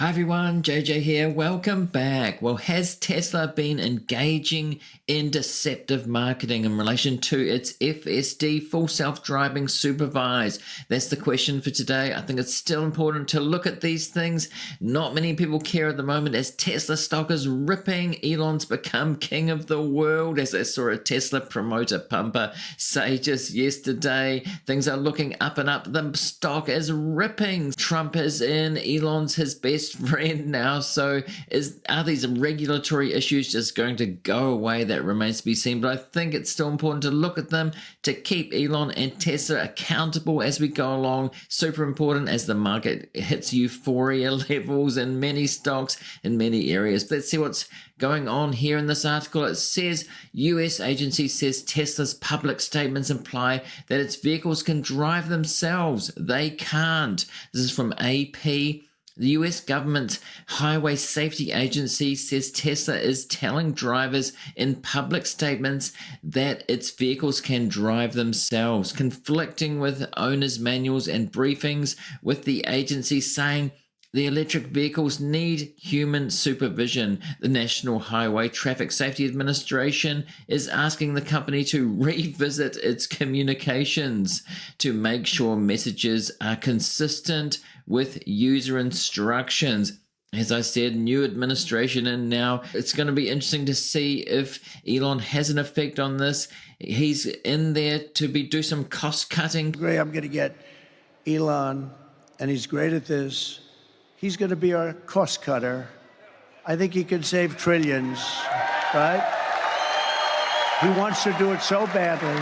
Hi everyone, JJ here. Welcome back. Well, has Tesla been engaging in deceptive marketing in relation to its FSD, full self-driving supervised? That's the question for today. I think it's still important to look at these things. Not many people care at the moment as Tesla stock is ripping. Elon's become king of the world, as I saw a Tesla promoter pumper say just yesterday. Things are looking up and up. The stock is ripping. Trump is in. Elon's his best friend now. So are these regulatory issues just going to go away? That remains to be seen. But I think it's still important to look at them to keep Elon and Tesla accountable as we go along. Super important as the market hits euphoria levels in many stocks in many areas. Let's see what's going on here in this article. It says US agency says Tesla's public statements imply that its vehicles can drive themselves. They can't. This is from AP. The US government highway safety agency says Tesla is telling drivers in public statements that its vehicles can drive themselves, conflicting with owners' manuals and briefings, with the agency saying the electric vehicles need human supervision. The National Highway Traffic Safety Administration is asking the company to revisit its communications to make sure messages are consistent with user instructions. As I said, new administration, and now it's going to be interesting to see if Elon has an effect on this. He's in there to do some cost cutting. Great, I'm going to get Elon, and he's great at this. He's going to be our cost cutter. I think he can save trillions, right? He wants to do it so badly.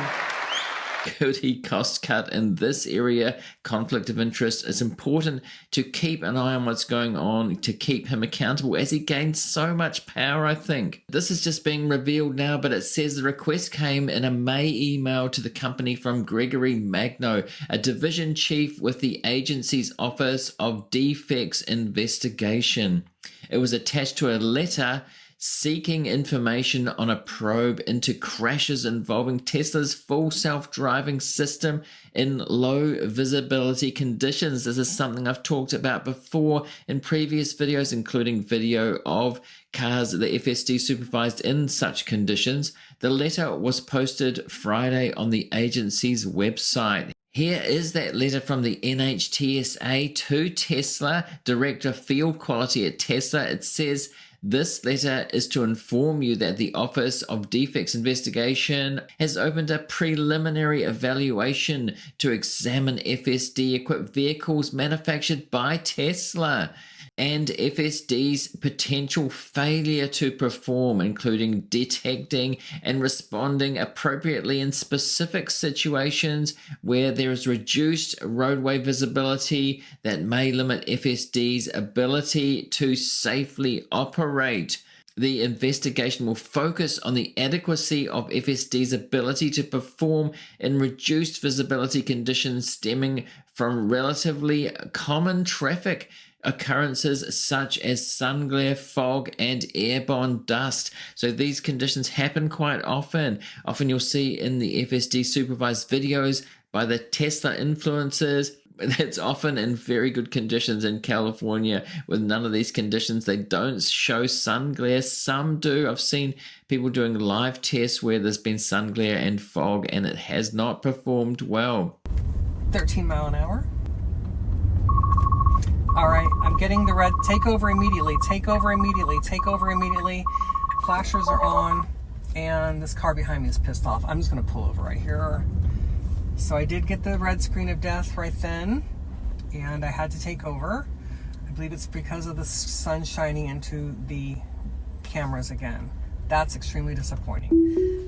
Could he cost cut in this area? Conflict of interest. It's important to keep an eye on what's going on to keep him accountable as he gains so much power, I think. This is just being revealed now, but it says the request came in a May email to the company from Gregory Magno, a division chief with the agency's Office of Defects Investigation. It was attached to a letter seeking information on a probe into crashes involving Tesla's full self-driving system in low visibility conditions. This is something I've talked about before in previous videos, including video of cars, the FSD supervised in such conditions. The letter was posted Friday on the agency's website. Here is that letter from the NHTSA to Tesla, Director of Field Quality at Tesla. It says, this letter is to inform you that the Office of Defects Investigation has opened a preliminary evaluation to examine FSD-equipped vehicles manufactured by Tesla and FSD's potential failure to perform, including detecting and responding appropriately in specific situations where there is reduced roadway visibility that may limit FSD's ability to safely operate. The investigation will focus on the adequacy of FSD's ability to perform in reduced visibility conditions stemming from relatively common traffic occurrences such as sun glare, fog, and airborne dust. So these conditions happen quite often. Often you'll see in the FSD supervised videos by the Tesla influencers. That's often in very good conditions in California. With none of these conditions, they don't show sun glare. Some do. I've seen people doing live tests where there's been sun glare and fog, and it has not performed well. 13 mile an hour. All right, I'm getting the red. Take over immediately. Take over immediately. Take over immediately. Flashers are on, and this car behind me is pissed off. I'm just going to pull over right here. So I did get the red screen of death right then, and I had to take over. I believe it's because of the sun shining into the cameras again. That's extremely disappointing.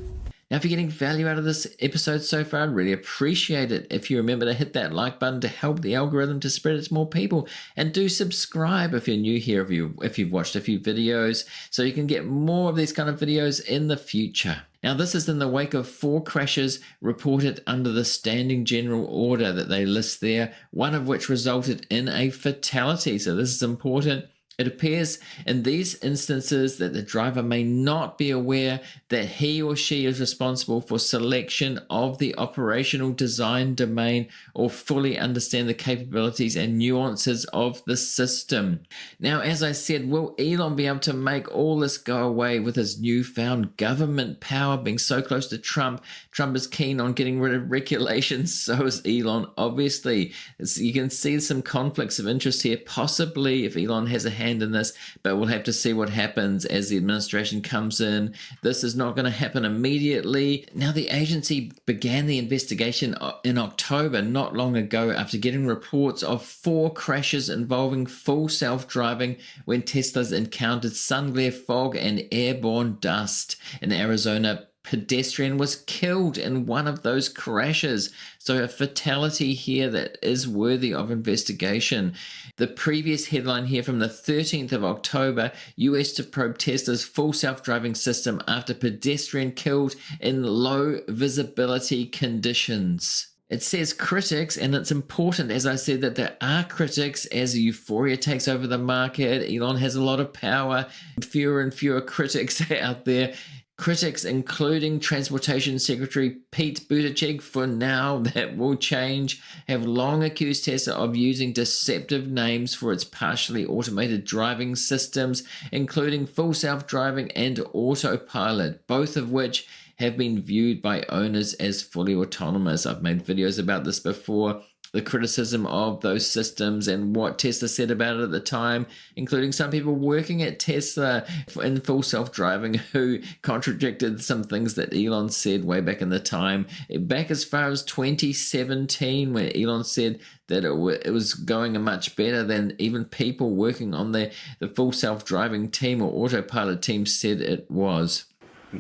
Now, if you're getting value out of this episode so far, I'd really appreciate it if you remember to hit that like button to help the algorithm to spread it to more people. And do subscribe if you're new here, if you've watched a few videos, so you can get more of these kind of videos in the future. Now, this is in the wake of 4 crashes reported under the standing general order that they list there, one of which resulted in a fatality. So this is important. It appears in these instances that the driver may not be aware that he or she is responsible for selection of the operational design domain or fully understand the capabilities and nuances of the system. Now, as I said, will Elon be able to make all this go away with his newfound government power being so close to Trump? Trump is keen on getting rid of regulations, so is Elon, obviously. You can see some conflicts of interest here, possibly if Elon has a hand in this, but we'll have to see what happens as the administration comes in. This is not going to happen immediately. Now, the agency began the investigation in October, not long ago, after getting reports of 4 crashes involving full self-driving when Teslas encountered sun glare, fog, and airborne dust. In Arizona, pedestrian was killed in one of those crashes. So a fatality here that is worthy of investigation. The previous headline here from the 13th of October, US to probe Tesla's full self-driving system after pedestrian killed in low visibility conditions. It says critics, and it's important, as I said, that there are critics as euphoria takes over the market. Elon has a lot of power, fewer and fewer critics out there. Critics, including Transportation Secretary Pete Buttigieg, for now that will change, have long accused Tesla of using deceptive names for its partially automated driving systems, including full self-driving and autopilot, both of which have been viewed by owners as fully autonomous. I've made videos about this before. The criticism of those systems and what Tesla said about it at the time, including some people working at Tesla in full self-driving who contradicted some things that Elon said way back in the time. Back as far as 2017, when Elon said that it was going much better than even people working on the full self-driving team or autopilot team said it was.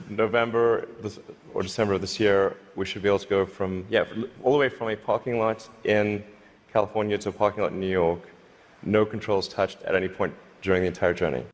November or December of this year, we should be able to go from, all the way from a parking lot in California to a parking lot in New York, no controls touched at any point during the entire journey.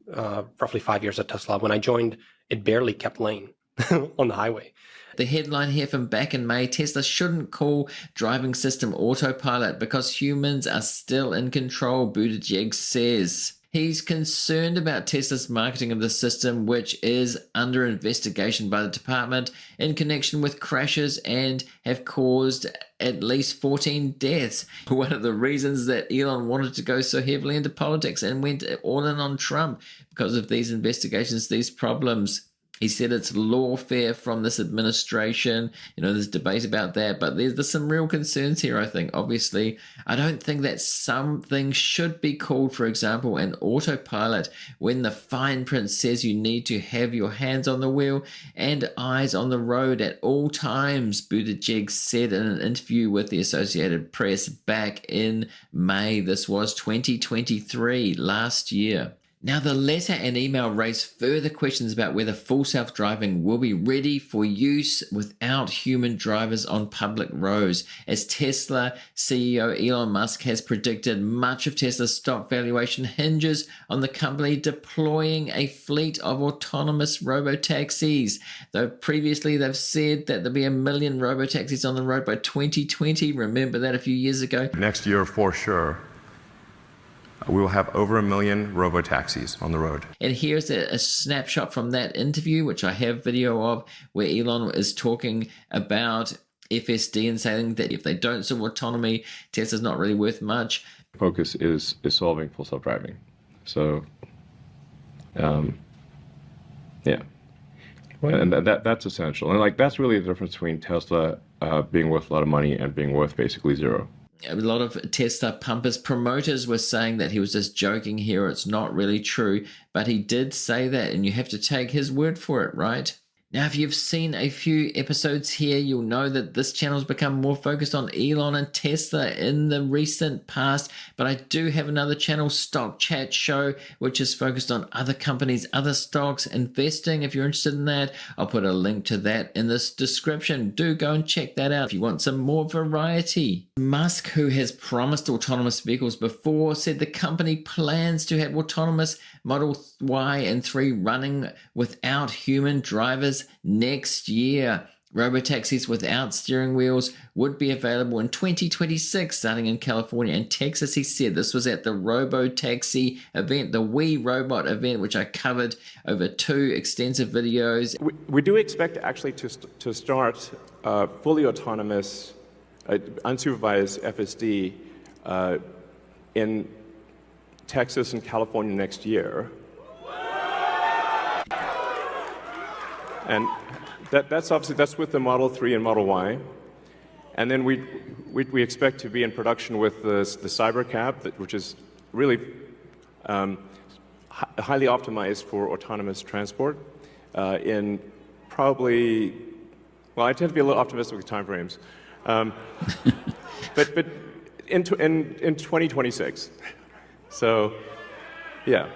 Roughly 5 years at Tesla. When I joined, it barely kept lane on the highway. The headline here from back in May, Tesla shouldn't call driving system autopilot because humans are still in control, Buttigieg says. He's concerned about Tesla's marketing of the system, which is under investigation by the department in connection with crashes and have caused at least 14 deaths. One of the reasons that Elon wanted to go so heavily into politics and went all in on Trump because of these investigations, these problems. He said it's lawfare from this administration. There's debate about that, but there's some real concerns here, I think. Obviously, I don't think that something should be called, for example, an autopilot when the fine print says you need to have your hands on the wheel and eyes on the road at all times, Buttigieg said in an interview with the Associated Press back in May. This was 2023, last year. Now, the letter and email raised further questions about whether full self-driving will be ready for use without human drivers on public roads. As Tesla CEO Elon Musk has predicted, much of Tesla's stock valuation hinges on the company deploying a fleet of autonomous robotaxis. Though previously they've said that there'll be 1 million robotaxis on the road by 2020. Remember that a few years ago? Next year, for sure, we will have over 1 million robotaxis on the road. And here's a snapshot from that interview, which I have video of, where Elon is talking about FSD and saying that if they don't solve autonomy, Tesla's not really worth much. Focus is solving full self-driving. So, yeah. And that's essential. And that's really the difference between Tesla being worth a lot of money and being worth basically zero. A lot of Tesla pumpers, promoters were saying that he was just joking here. It's not really true, but he did say that, and you have to take his word for it, right? Now, if you've seen a few episodes here, you'll know that this channel's become more focused on Elon and Tesla in the recent past, but I do have another channel, Stock Chat Show, which is focused on other companies, other stocks, investing. If you're interested in that, I'll put a link to that in this description. Do go and check that out if you want some more variety. Musk, who has promised autonomous vehicles before, said the company plans to have autonomous Model Y and 3 running without human drivers next year. Robotaxis without steering wheels would be available in 2026, starting in California and Texas, he said. This was at the Robotaxi event, the We Robot event, which I covered over 2 extensive videos. We do expect actually to start fully autonomous, unsupervised FSD in Texas and California next year. And that's obviously, that's with the Model 3 and Model Y. And then we expect to be in production with the Cybercab, which is really highly optimized for autonomous transport in probably, well, I tend to be a little optimistic with timeframes, but in 2026. So, yeah.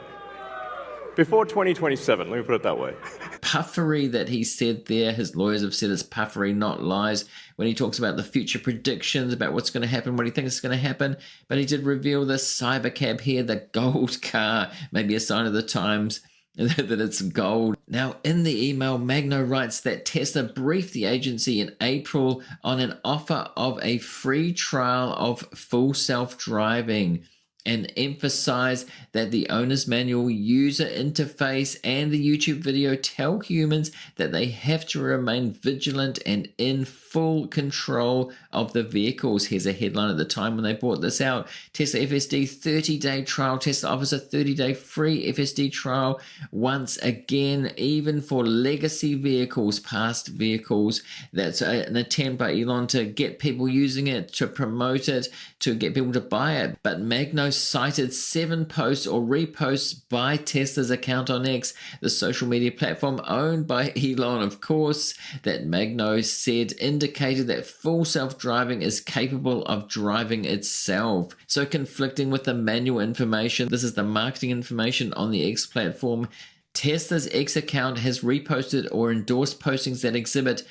Before 2027, let me put it that way. Puffery that he said there, his lawyers have said it's puffery, not lies, when he talks about the future predictions, about what's going to happen, what he thinks is going to happen. But he did reveal this Cybercab here, the gold car, maybe a sign of the times that it's gold. Now, in the email, Magno writes that Tesla briefed the agency in April on an offer of a free trial of full self-driving, and emphasize that the owner's manual, user interface, and the YouTube video tell humans that they have to remain vigilant and in full control of the vehicles. Here's a headline at the time when they brought this out. Tesla FSD 30-day trial. Tesla offers a 30-day free FSD trial once again, even for legacy vehicles, past vehicles. That's an attempt by Elon to get people using it, to promote it, to get people to buy it. But Magno cited 7 posts or reposts by Tesla's account on X, the social media platform owned by Elon, of course, that Magno said indicated that full self-driving is capable of driving itself. So conflicting with the manual information, this is the marketing information on the X platform. Tesla's X account has reposted or endorsed postings that exhibit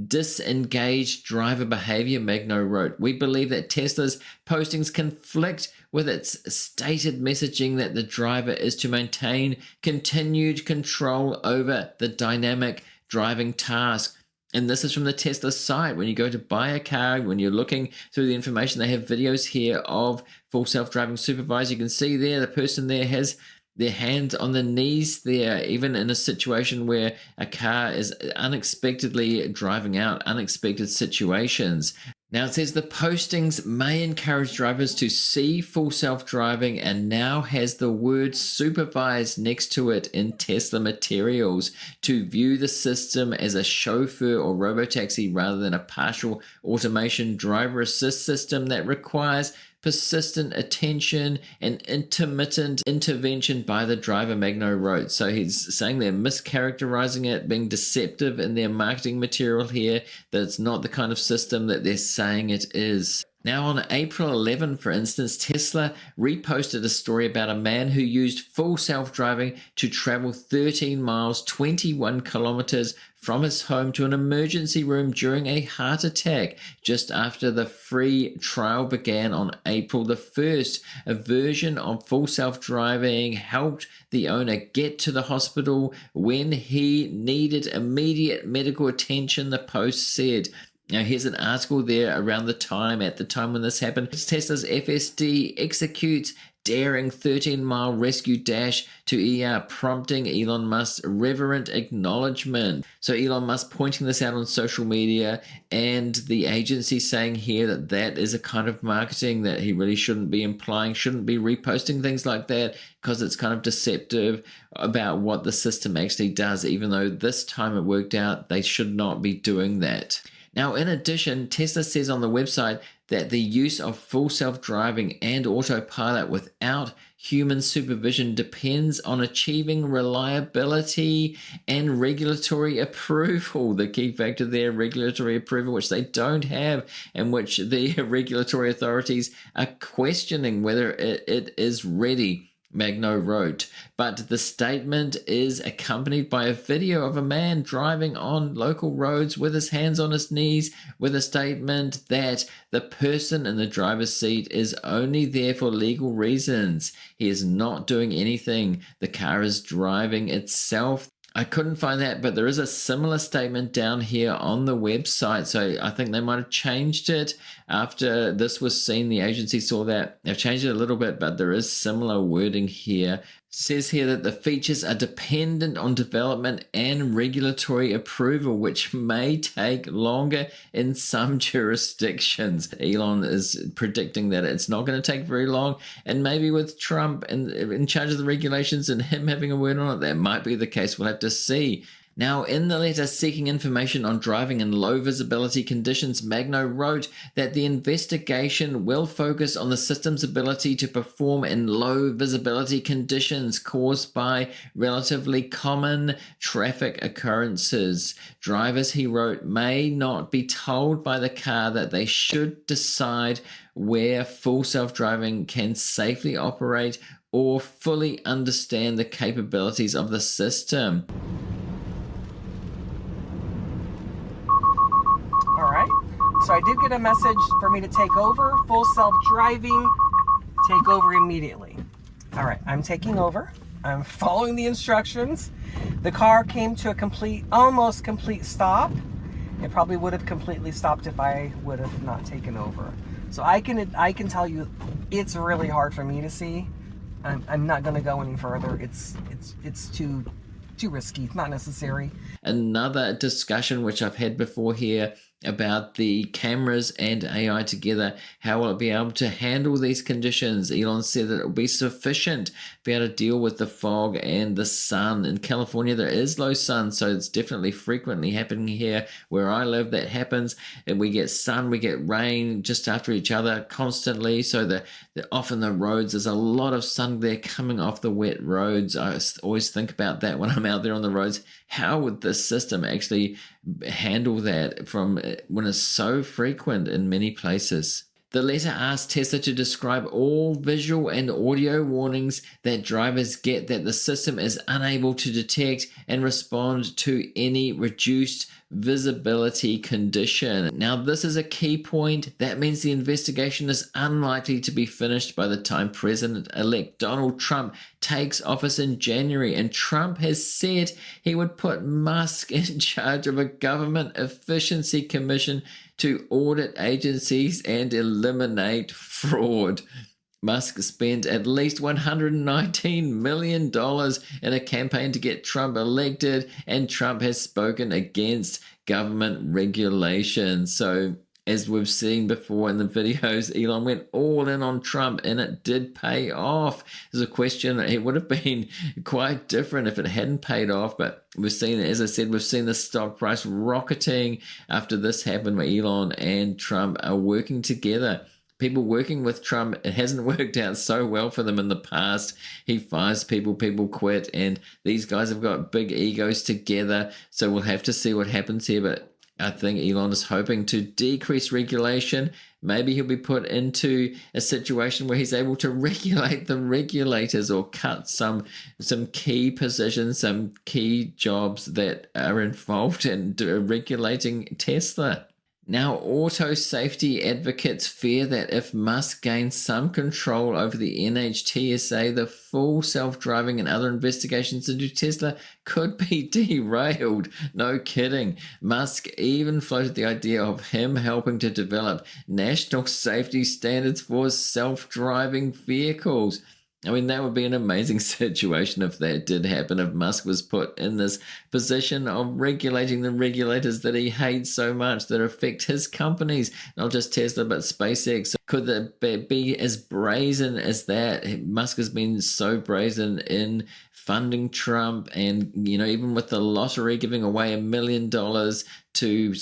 disengaged driver behavior, Magno wrote. We believe that Tesla's postings conflict with its stated messaging that the driver is to maintain continued control over the dynamic driving task. And this is from the Tesla site. When you go to buy a car, when you're looking through the information, they have videos here of full self-driving supervised. You can see there the person there has their hands on the knees there, even in a situation where a car is unexpectedly driving out unexpected situations. Now it says the postings may encourage drivers to see full self-driving and now has the word supervised next to it in Tesla materials to view the system as a chauffeur or robotaxi rather than a partial automation driver assist system that requires persistent attention and intermittent intervention by the driver, Magno wrote. So he's saying they're mischaracterizing it, being deceptive in their marketing material here, that it's not the kind of system that they're saying it is. Now on April 11, for instance, Tesla reposted a story about a man who used full self-driving to travel 13 miles, 21 kilometers from his home to an emergency room during a heart attack just after the free trial began on April the 1st. A version of full self-driving helped the owner get to the hospital when he needed immediate medical attention, the Post said. Now, here's an article there around the time, at the time when this happened. Tesla's FSD executes daring 13-mile rescue dash to ER, prompting Elon Musk's reverent acknowledgement. So Elon Musk pointing this out on social media, and the agency saying here that that is a kind of marketing that he really shouldn't be implying, shouldn't be reposting things like that, because it's kind of deceptive about what the system actually does, even though this time it worked out they should not be doing that. Now, in addition, Tesla says on the website that the use of full self-driving and autopilot without human supervision depends on achieving reliability and regulatory approval. The key factor there, regulatory approval, which they don't have, and which the regulatory authorities are questioning whether it is ready, Magno wrote. But the statement is accompanied by a video of a man driving on local roads with his hands on his knees, with a statement that the person in the driver's seat is only there for legal reasons. He is not doing anything. The car is driving itself. I couldn't find that, but there is a similar statement down here on the website. So I think they might have changed it after this was seen. The agency saw that. They've changed it a little bit, but there is similar wording here. It says here that the features are dependent on development and regulatory approval, which may take longer in some jurisdictions. Elon is predicting that it's not going to take very long, and maybe with Trump in charge of the regulations and him having a word on it, that might be the case. We'll have to see. Now, in the letter seeking information on driving in low visibility conditions, Magno wrote that the investigation will focus on the system's ability to perform in low visibility conditions caused by relatively common traffic occurrences. Drivers, he wrote, may not be told by the car that they should decide where full self-driving can safely operate or fully understand the capabilities of the system. So I did get a message for me to take over, full self-driving, take over immediately. All right, I'm taking over. I'm following the instructions. The car came to a almost complete stop. It probably would have completely stopped if I would have not taken over. So I can tell you, it's really hard for me to see. I'm not going to go any further. It's too risky. It's not necessary. Another discussion which I've had before here about the cameras and AI together. How will it be able to handle these conditions? Elon said that it will be sufficient to be able to deal with the fog and the sun. In California, there is low sun, so it's definitely frequently happening here. Where I live, that happens. And we get sun, we get rain just after each other constantly. So often the roads, there's a lot of sun there coming off the wet roads. I always think about that when I'm out there on the roads. How would this system actually handle that from when it's so frequent in many places? The letter asked Tesla to describe all visual and audio warnings that drivers get that the system is unable to detect and respond to any reduced visibility condition. Now, this is a key point. That means the investigation is unlikely to be finished by the time President-elect Donald Trump takes office in January. And Trump has said he would put Musk in charge of a government efficiency commission to audit agencies and eliminate fraud. Musk spent at least $119 million in a campaign to get Trump elected, and Trump has spoken against government regulation. So, as we've seen before in the videos, Elon went all in on Trump, and it did pay off. There's a question that it would have been quite different if it hadn't paid off, but we've seen, as I said, we've seen the stock price rocketing after this happened, where Elon and Trump are working together. People working with Trump, it hasn't worked out so well for them in the past. He fires people, people quit, and these guys have got big egos together. So we'll have to see what happens here. But I think Elon is hoping to decrease regulation. Maybe he'll be put into a situation where he's able to regulate the regulators or cut some key positions, some key jobs that are involved in regulating Tesla. Now, auto safety advocates fear that if Musk gains some control over the NHTSA, the full self-driving and other investigations into Tesla could be derailed. No kidding. Musk even floated the idea of him helping to develop national safety standards for self-driving vehicles. I mean, that would be an amazing situation if that did happen, if Musk was put in this position of regulating the regulators that he hates so much that affect his companies, not just Tesla, but SpaceX. Could that be as brazen as that? Musk has been so brazen in funding Trump, and, you know, even with the lottery giving away $1 million to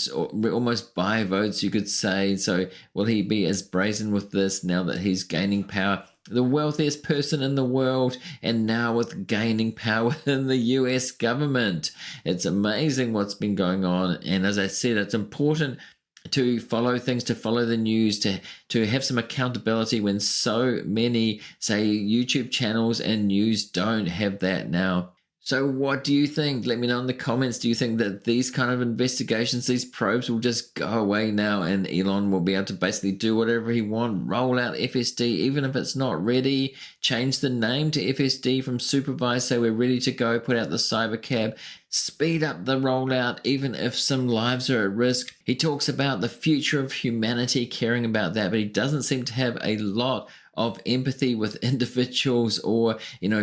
almost buy votes, you could say. So will he be as brazen with this now that he's gaining power? The wealthiest person in the world, and now with gaining power in the US government. It's amazing what's been going on. And as I said, it's important to follow things, to follow the news, to have some accountability when so many, say, YouTube channels and news don't have that now. So what do you think? Let me know in the comments. Do you think that these kind of investigations, these probes will just go away now and Elon will be able to basically do whatever he wants, roll out FSD, even if it's not ready, change the name to FSD from supervised, so we're ready to go, put out the cybercab, speed up the rollout, even if some lives are at risk. He talks about the future of humanity, caring about that, but he doesn't seem to have a lot of empathy with individuals or,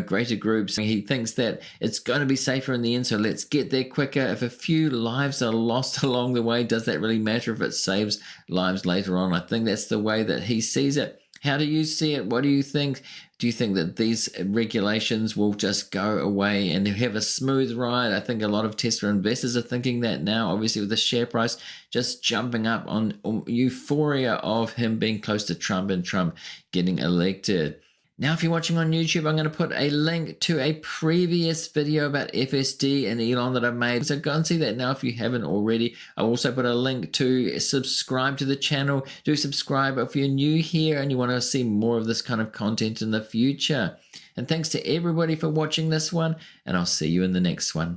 greater groups. He thinks that it's going to be safer in the end, so let's get there quicker. If a few lives are lost along the way, does that really matter if it saves lives later on? I think that's the way that he sees it. How do you see it? What do you think? Do you think that these regulations will just go away and have a smooth ride? I think a lot of Tesla investors are thinking that now, obviously with the share price just jumping up on euphoria of him being close to Trump and Trump getting elected. Now, if you're watching on YouTube, I'm going to put a link to a previous video about FSD and Elon that I've made. So go and see that now if you haven't already. I'll also put a link to subscribe to the channel. Do subscribe if you're new here and you want to see more of this kind of content in the future. And thanks to everybody for watching this one, and I'll see you in the next one.